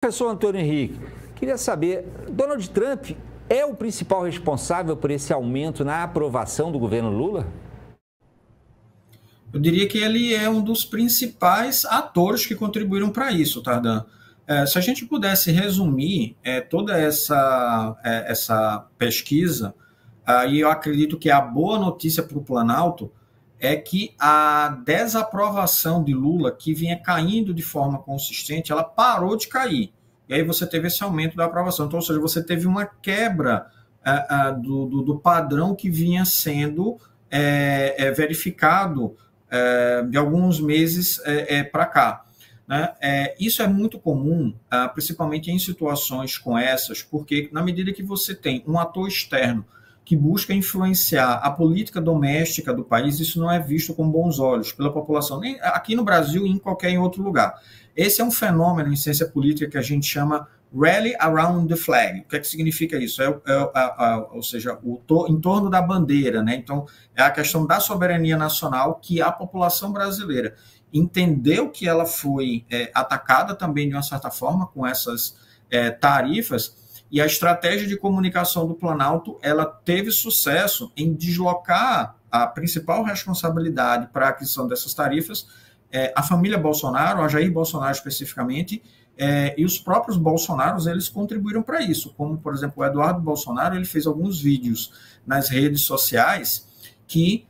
Professor Antônio Henrique, queria saber, Donald Trump é o principal responsável por esse aumento na aprovação do governo Lula? Eu diria que ele é um dos principais atores que contribuíram para isso, Tardan. Se a gente pudesse resumir toda essa pesquisa, e eu acredito que a boa notícia para o Planalto é que a desaprovação de Lula, que vinha caindo de forma consistente, ela parou de cair. E aí você teve esse aumento da aprovação. Então, ou seja, você teve uma quebra do padrão que vinha sendo verificado de alguns meses para cá. Né? Isso é muito comum, principalmente em situações com essas, porque na medida que você tem um ator externo que busca influenciar a política doméstica do país, isso não é visto com bons olhos pela população, nem aqui no Brasil e em qualquer outro lugar. Esse é um fenômeno em ciência política que a gente chama Rally Around the Flag. O que é que significa isso? Ou seja, em torno da bandeira, né? Então, é a questão da soberania nacional que a população brasileira entendeu que ela foi atacada também de uma certa forma com essas tarifas, e a estratégia de comunicação do Planalto, ela teve sucesso em deslocar a principal responsabilidade para a aquisição dessas tarifas, a família Bolsonaro, a Jair Bolsonaro especificamente, e os próprios Bolsonaros, eles contribuíram para isso, como, por exemplo, o Eduardo Bolsonaro, ele fez alguns vídeos nas redes sociais que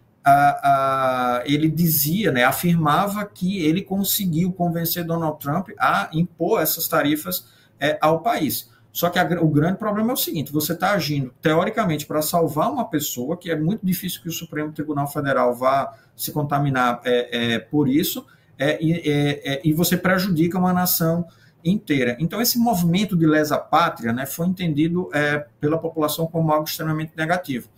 ele dizia, né, afirmava que ele conseguiu convencer Donald Trump a impor essas tarifas ao país. Só que o grande problema é o seguinte: você está agindo, teoricamente, para salvar uma pessoa, que é muito difícil que o Supremo Tribunal Federal vá se contaminar por isso, e você prejudica uma nação inteira. Então, esse movimento de lesa pátria, né, foi entendido pela população como algo extremamente negativo.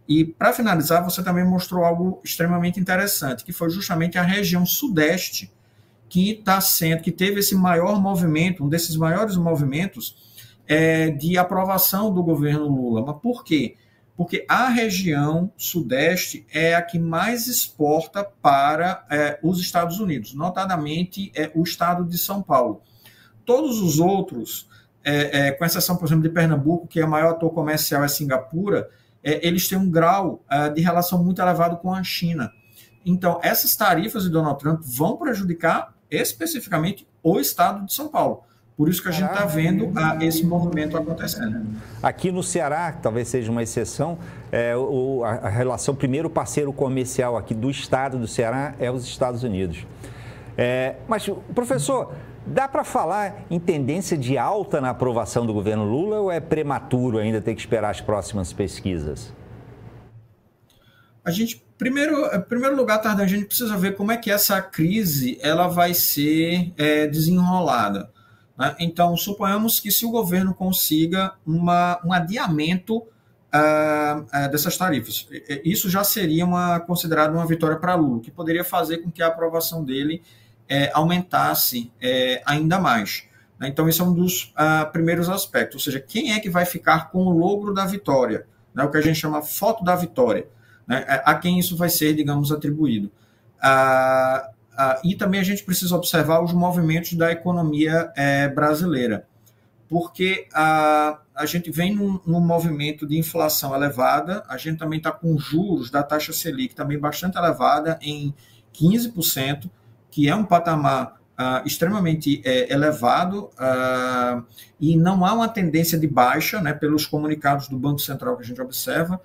E, para finalizar, você também mostrou algo extremamente interessante, que foi justamente a região sudeste que teve esse maior movimento, um desses maiores movimentos de aprovação do governo Lula. Mas por quê? Porque a região sudeste é a que mais exporta para os Estados Unidos, notadamente o estado de São Paulo. Todos os outros, com exceção, por exemplo, de Pernambuco, que é o maior ator comercial é Singapura, eles têm um grau de relação muito elevado com a China. Então, essas tarifas de Donald Trump vão prejudicar especificamente o estado de São Paulo. Por isso que a gente está vendo esse movimento acontecendo. Aqui no Ceará, talvez seja uma exceção, a relação, primeiro parceiro comercial aqui do estado do Ceará é os Estados Unidos. Mas, professor, dá para falar em tendência de alta na aprovação do governo Lula ou é prematuro ainda ter que esperar as próximas pesquisas? A gente, em primeiro lugar, Tardan, a gente precisa ver como é que essa crise ela vai ser desenrolada. Né? Então, suponhamos que se o governo consiga um adiamento dessas tarifas, isso já seria considerado uma vitória para Lula, que poderia fazer com que a aprovação dele aumentasse ainda mais. Né? Então, esse é um dos primeiros aspectos, ou seja, quem é que vai ficar com o logro da vitória, né? O que a gente chama foto da vitória, né? A quem isso vai ser, digamos, atribuído. E também a gente precisa observar os movimentos da economia brasileira, porque a gente vem num movimento de inflação elevada, a gente também está com juros da taxa Selic também bastante elevada, em 15%, que é um patamar extremamente elevado, e não há uma tendência de baixa, né, pelos comunicados do Banco Central que a gente observa.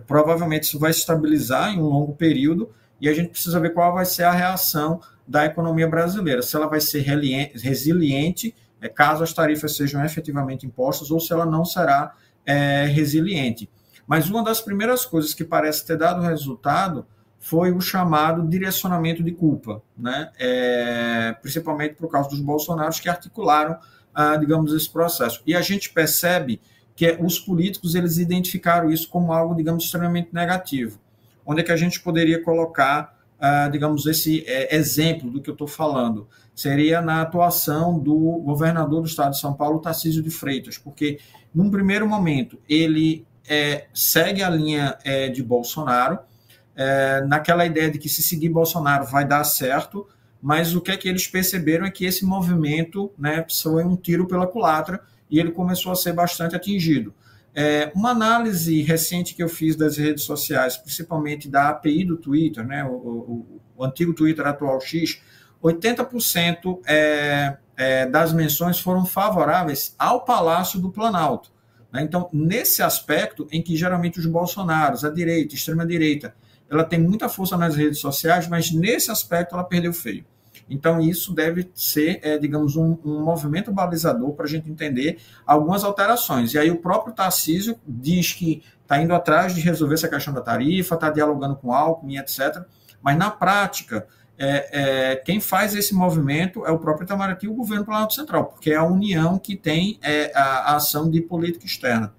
Provavelmente isso vai se estabilizar em um longo período, e a gente precisa ver qual vai ser a reação da economia brasileira, se ela vai ser resiliente, caso as tarifas sejam efetivamente impostas, ou se ela não será resiliente. Mas uma das primeiras coisas que parece ter dado resultado foi o chamado direcionamento de culpa, né? Principalmente por causa dos bolsonaros que articularam, digamos, esse processo. E a gente percebe que os políticos eles identificaram isso como algo, digamos, extremamente negativo. Onde é que a gente poderia colocar, digamos, esse exemplo do que eu estou falando? Seria na atuação do governador do estado de São Paulo, Tarcísio de Freitas, porque, num primeiro momento, ele segue a linha de Bolsonaro, naquela ideia de que se seguir Bolsonaro vai dar certo, mas o que é que eles perceberam é que esse movimento, né, foi um tiro pela culatra e ele começou a ser bastante atingido. Uma análise recente que eu fiz das redes sociais, principalmente da API do Twitter, né, o antigo Twitter, atual X, 80% das menções foram favoráveis ao Palácio do Planalto. Né? Então, nesse aspecto em que geralmente os bolsonaros, a direita, a extrema-direita, ela tem muita força nas redes sociais, mas nesse aspecto ela perdeu feio. Então, isso deve ser, digamos, um movimento balizador para a gente entender algumas alterações. E aí o próprio Tarcísio diz que está indo atrás de resolver essa questão da tarifa, está dialogando com o Alckmin, etc. Mas, na prática, quem faz esse movimento é o próprio Itamaraty e o governo Planalto Central, porque é a União que tem a ação de política externa.